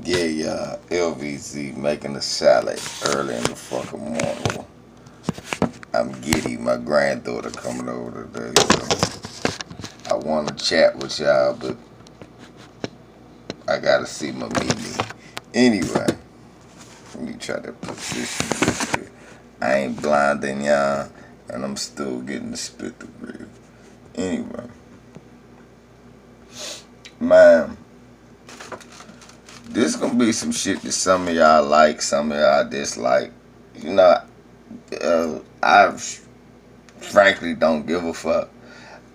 Yeah, y'all. LVZ making a salad early in the fucking morning. I'm giddy. My granddaughter coming over today, so I want to chat with y'all, but I gotta see my Mimi. Anyway, let me try to position this here. I ain't blinding y'all, and I'm still getting the spit the real. Anyway, man, this gonna be some shit that some of y'all like, some of y'all dislike. You know, I frankly don't give a fuck.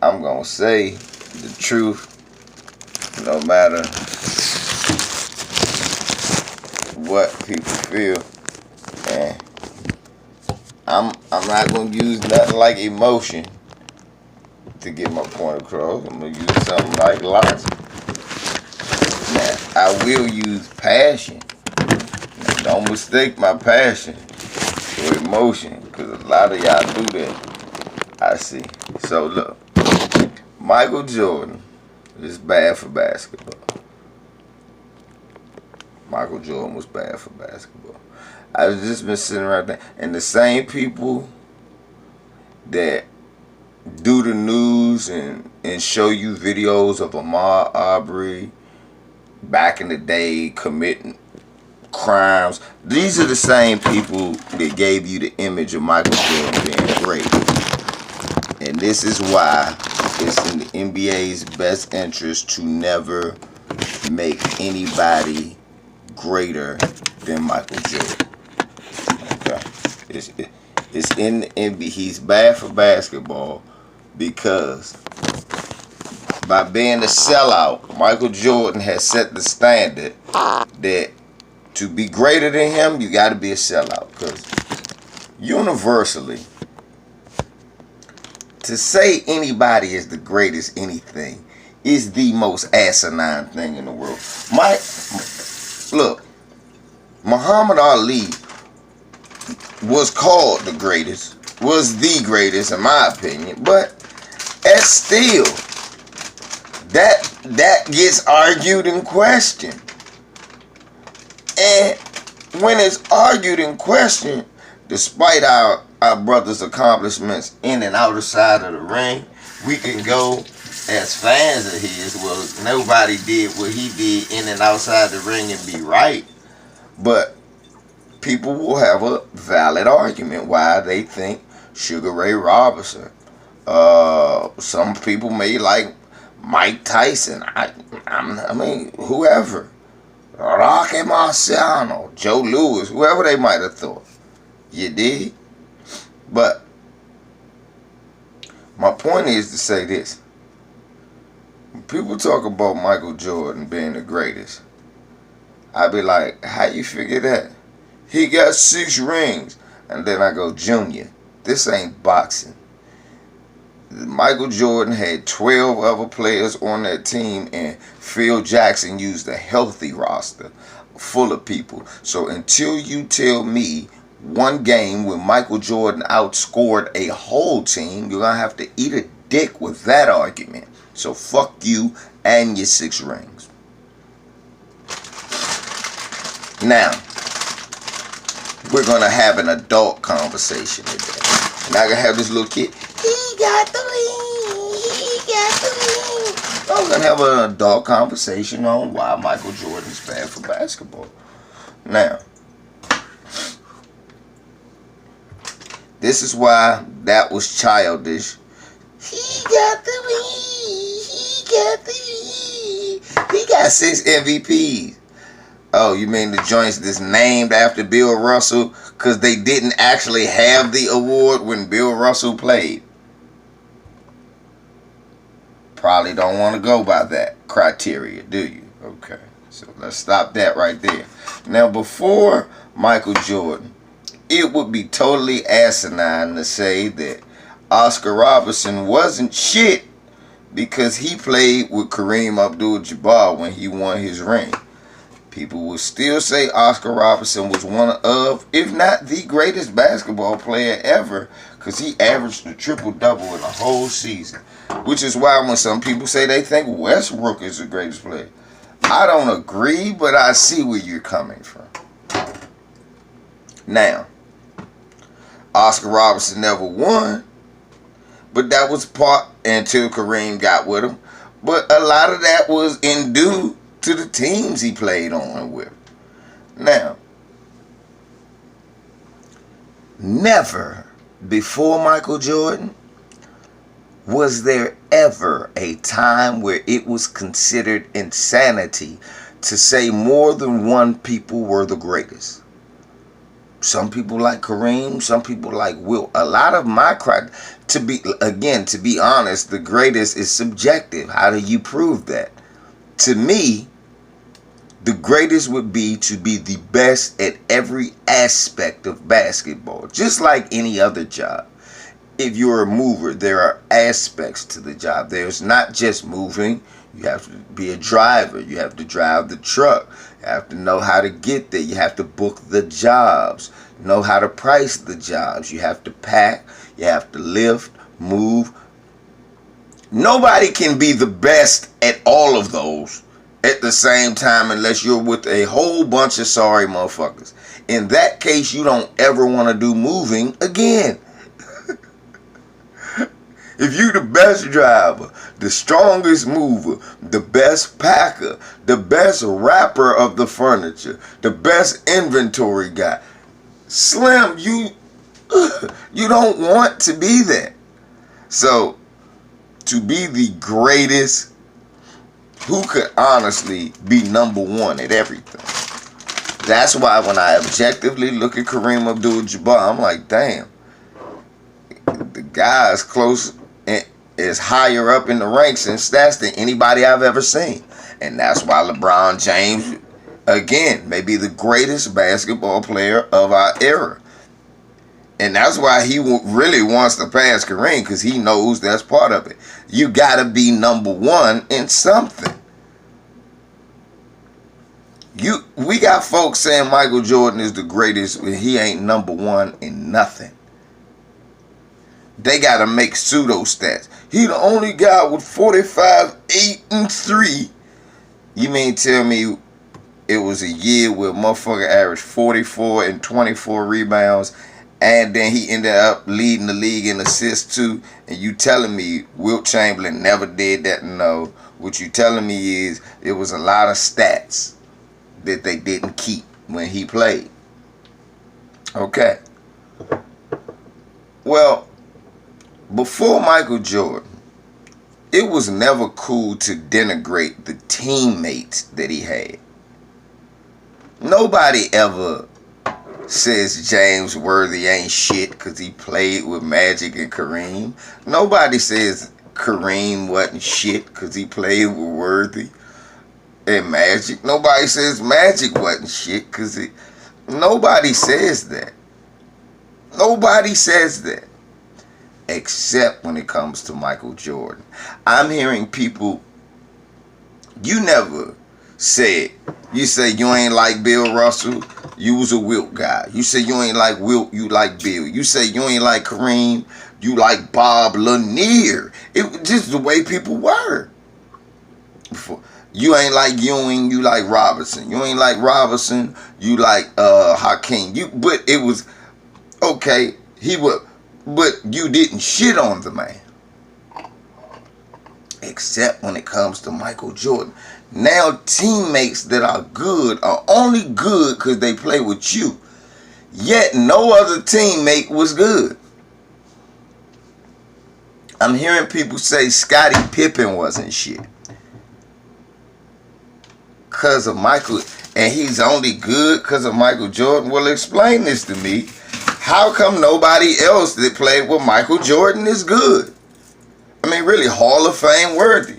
I'm gonna say the truth, no matter what people feel, and I'm not gonna use nothing like emotion to get my point across. I'm gonna use something like logic. Now, I will use passion. Now, don't mistake my passion for emotion, because a lot of y'all do that. I see. So look, Michael Jordan is bad for basketball. Michael Jordan was bad for basketball. I was just been sitting right there, and the same people that do the news and show you videos of Ahmaud Arbery back in the day committing crimes, these are the same people that gave you the image of Michael Jordan being great. And this is why it's in the NBA's best interest to never make anybody greater than Michael Jordan. Okay, it's in the NBA. He's bad for basketball because by being a sellout, Michael Jordan has set the standard that to be greater than him, you got to be a sellout. Because universally, to say anybody is the greatest anything is the most asinine thing in the world. Look, Muhammad Ali was called the greatest, was the greatest in my opinion, but as still, that gets argued and questioned. And when it's argued and questioned, despite our brother's accomplishments in and outside of the ring, we can go as fans of his, well, nobody did what he did in and outside the ring and be right. But people will have a valid argument why they think Sugar Ray Robinson. Some people may like Mike Tyson. I mean, whoever. Rocky Marciano, Joe Louis, whoever they might have thought. You dig? But my point is to say this. When people talk about Michael Jordan being the greatest, I be like, how you figure that? He got 6 rings. And then I go, Junior, this ain't boxing. Michael Jordan had 12 other players on that team, and Phil Jackson used a healthy roster full of people. So until you tell me one game when Michael Jordan outscored a whole team, you're going to have to eat a dick with that argument. So fuck you and your 6 rings. Now, we're going to have an adult conversation today. And I going to have this little kid, he got the ring, he got the ring. I'm going to have an adult conversation on why Michael Jordan is bad for basketball. Now, this is why that was childish. He got the ring, he got the ring. He got 6 MVPs. Oh, you mean the joints that's named after Bill Russell because they didn't actually have the award when Bill Russell played? Probably don't want to go by that criteria, do you? Okay, so let's stop that right there. Now, before Michael Jordan, it would be totally asinine to say that Oscar Robertson wasn't shit because he played with Kareem Abdul-Jabbar when he won his ring. People will still say Oscar Robertson was one of, if not the greatest basketball player ever, because he averaged a triple-double in a whole season. Which is why when some people say they think Westbrook is the greatest player, I don't agree, but I see where you're coming from. Now, Oscar Robertson never won, but that was part until Kareem got with him. But a lot of that was in due to the teams he played on with. Now, never before Michael Jordan was there ever a time where it was considered insanity to say more than one people were the greatest. Some people like Kareem, some people like Wilt. A lot of my to be honest, the greatest is subjective. How do you prove that? To me, the greatest would be to be the best at every aspect of basketball, just like any other job. If you're a mover, there are aspects to the job. There's not just moving. You have to be a driver. You have to drive the truck. You have to know how to get there. You have to book the jobs. Know how to price the jobs. You have to pack. You have to lift, move. Nobody can be the best at all of those at the same time unless you're with a whole bunch of sorry motherfuckers. In that case, you don't ever want to do moving again. If you the best driver, the strongest mover, the best packer, the best wrapper of the furniture, the best inventory guy, Slim, you don't want to be that. So, to be the greatest, who could honestly be number one at everything? That's why when I objectively look at Kareem Abdul-Jabbar, I'm like, damn, the guy is close and is higher up in the ranks and stats than anybody I've ever seen. And that's why LeBron James, again, may be the greatest basketball player of our era. And that's why he really wants to pass Kareem, because he knows that's part of it. You got to be number one in something. We got folks saying Michael Jordan is the greatest, but he ain't number one in nothing. They got to make pseudo stats. He the only guy with 45, 8, and 3. You mean tell me it was a year where motherfucker averaged 44 and 24 rebounds, and then he ended up leading the league in assists too, and you telling me Wilt Chamberlain never did that? No. What you telling me is it was a lot of stats that they didn't keep when he played. Okay. Well, before Michael Jordan, it was never cool to denigrate the teammates that he had. Nobody ever says James Worthy ain't shit because he played with Magic and Kareem. Nobody says Kareem wasn't shit because he played with Worthy and Magic. Nobody says Magic wasn't shit because he... Nobody says that. Nobody says that. Except when it comes to Michael Jordan. I'm hearing people, you never said, you say you ain't like Bill Russell, you was a Wilt guy. You say you ain't like Wilt, you like Bill. You say you ain't like Kareem, you like Bob Lanier. It was just the way people were. You ain't like Ewing, you like Robertson. You ain't like Robertson, you like Hakeem. But it was, okay, he would... But you didn't shit on the man. Except when it comes to Michael Jordan. Now teammates that are good are only good because they play with you. Yet no other teammate was good. I'm hearing people say Scottie Pippen wasn't shit. Because of Michael, and he's only good because of Michael Jordan. Well, explain this to me. How come nobody else that played with Michael Jordan is good? I mean, really, Hall of Fame worthy.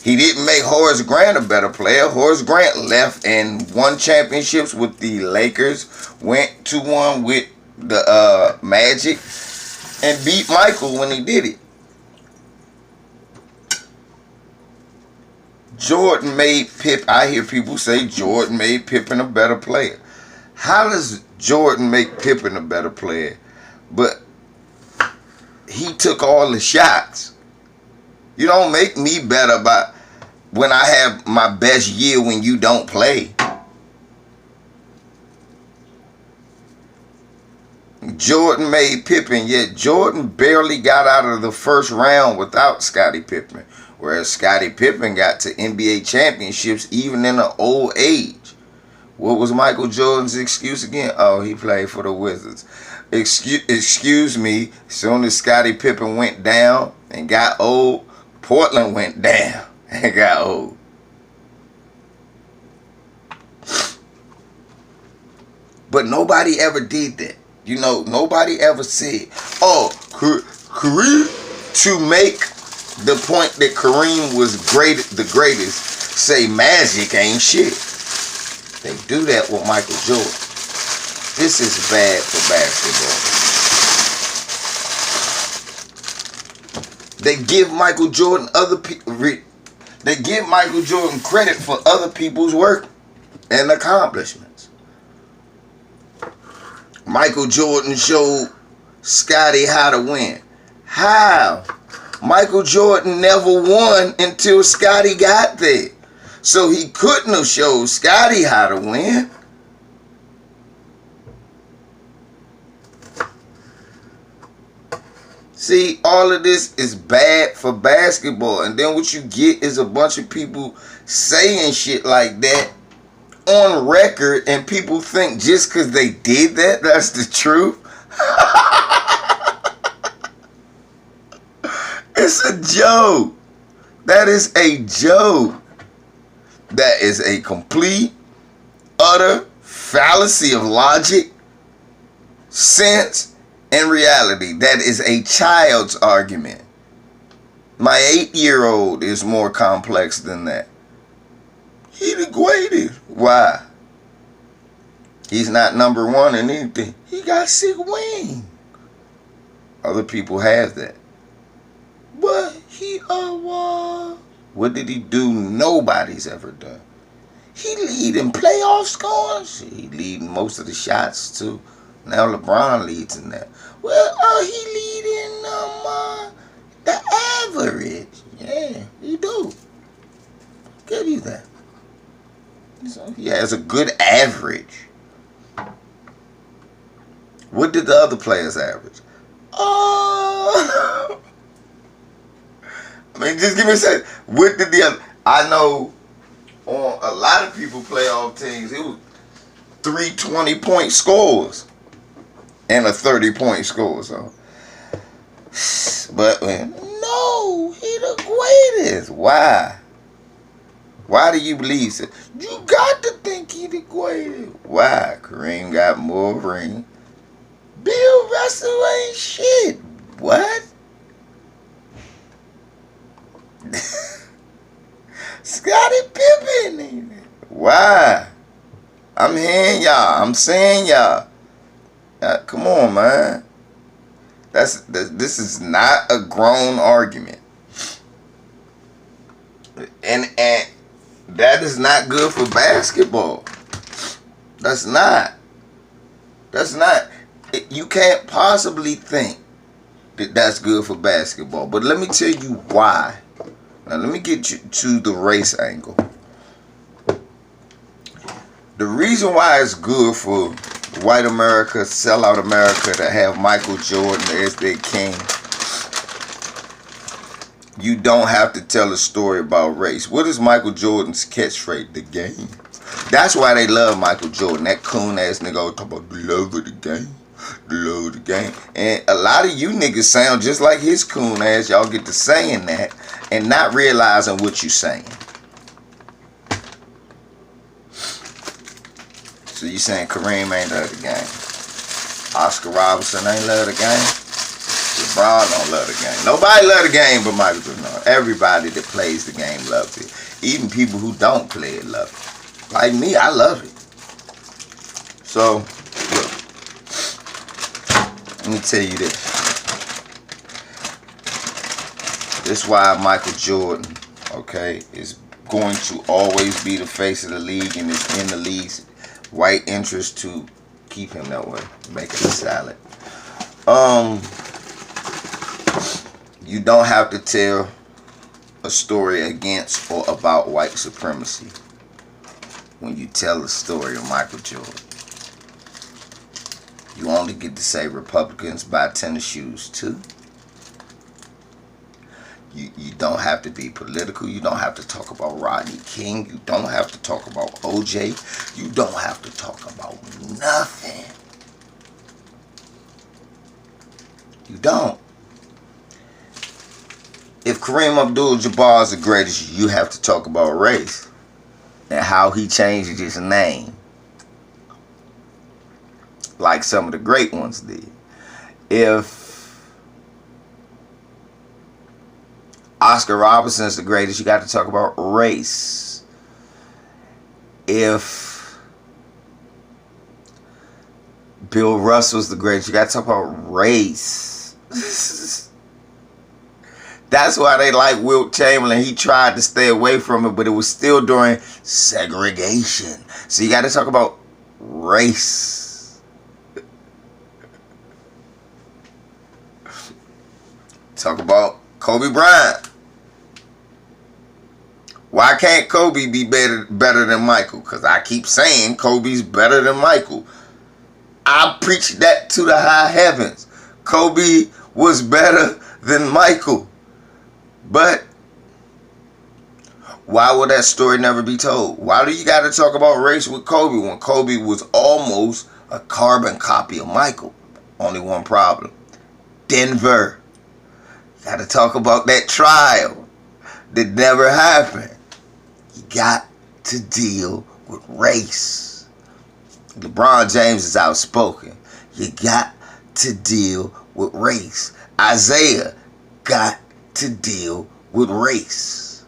He didn't make Horace Grant a better player. Horace Grant left and won championships with the Lakers, went to one with the Magic, and beat Michael when he did it. Jordan made Pippen. I hear people say Jordan made Pippen a better player. How does Jordan make Pippen a better player? But he took all the shots. You don't make me better by... when I have my best year when you don't play. Jordan made Pippen, yet Jordan barely got out of the first round without Scottie Pippen, whereas Scottie Pippen got to NBA championships even in an old age. What was Michael Jordan's excuse again? Oh, he played for the Wizards. Excuse me, as soon as Scottie Pippen went down and got old, Portland went down and got old. But nobody ever did that. You know, nobody ever said, oh, Kareem, to make the point that Kareem was the greatest, say Magic ain't shit. They do that with Michael Jordan. This is bad for basketball. They give Michael Jordan they give Michael Jordan credit for other people's work and accomplishments. Michael Jordan showed Scottie how to win. How? Michael Jordan never won until Scottie got there. So he couldn't have showed Scottie how to win. See, all of this is bad for basketball. And then what you get is a bunch of people saying shit like that on record, and people think just because they did that, that's the truth. It's a joke. That is a joke. That is a complete, utter fallacy of logic, sense, and reality. That is a child's argument. My 8-year-old is more complex than that. He the greatest. Why? He's not number one in anything. He got 6 wings. Other people have that. But he what did he do nobody's ever done? He lead in playoff scores. He lead in most of the shots too. Now LeBron leads in that. Well, he lead in the average. Yeah, he do. Give you that. So he has a good average. What did the other players average? I mean, just give me a second. What did the other... I know on a lot of people playoff teams, it was 3 20-point scores and a 30-point score. So, but no, he the greatest. Why? Why do you believe so? You got to think he the greatest. Why? Kareem got more rings. Bill Russell ain't shit. What? Scottie Pippen ain't it? Why? I'm hearing y'all. I'm saying y'all. Come on, man. This is not a grown argument. And that is not good for basketball. That's not. You can't possibly think that that's good for basketball. But let me tell you why. Now let me get you to the race angle. The reason why it's good for white America, sellout America, to have Michael Jordan as their king, you don't have to tell a story about race. What is Michael Jordan's catchphrase? The game. That's why they love Michael Jordan. That coon ass nigga talk about the love of the game. The love of the game. And a lot of you niggas sound just like his coon ass. Y'all get to saying that and not realizing what you saying. So you saying Kareem ain't love the game. Oscar Robertson ain't love the game. LeBron don't love the game. Nobody love the game but Michael Jordan. Everybody that plays the game loves it. Even people who don't play it love it. Like me, I love it. So, look. Let me tell you this. This is why Michael Jordan, okay, is going to always be the face of the league and is in the league's white interest to keep him that way. Make it a salad. You don't have to tell a story against or about white supremacy when you tell the story of Michael Jordan. You only get to say Republicans buy tennis shoes too. You don't have to be political. You don't have to talk about Rodney King. You don't have to talk about OJ. You don't have to talk about nothing. You don't. If Kareem Abdul-Jabbar is the greatest, you have to talk about race and how he changed his name, like some of the great ones did. If Oscar Robertson's the greatest, you got to talk about race. If Bill Russell's the greatest, you got to talk about race. That's why they like Wilt Chamberlain. He tried to stay away from it, but it was still during segregation. So you got to talk about race. Talk about Kobe Bryant. Why can't Kobe be better than Michael? Because I keep saying Kobe's better than Michael. I preach that to the high heavens. Kobe was better than Michael. But why will that story never be told? Why do you got to talk about race with Kobe when Kobe was almost a carbon copy of Michael? Only one problem. Denver. Got to talk about that trial that never happened. You got to deal with race. LeBron James is outspoken. You got to deal with race. Isaiah got to deal with race.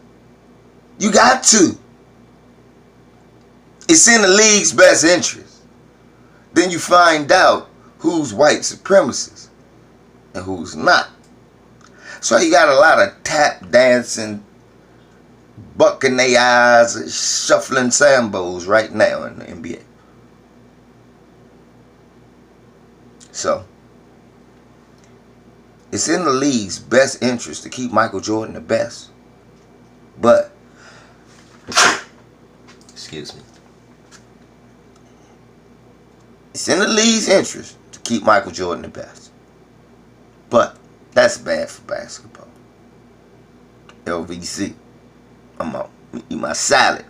You got to. It's in the league's best interest. Then you find out who's white supremacists and who's not. So you got a lot of tap dancing, bucking their eyes, shuffling sambos right now in the NBA. So it's in the league's best interest to keep Michael Jordan the best. But, excuse me. It's in the league's interest to keep Michael Jordan the best. But that's bad for basketball. LVC. I'm out. Eat my salad.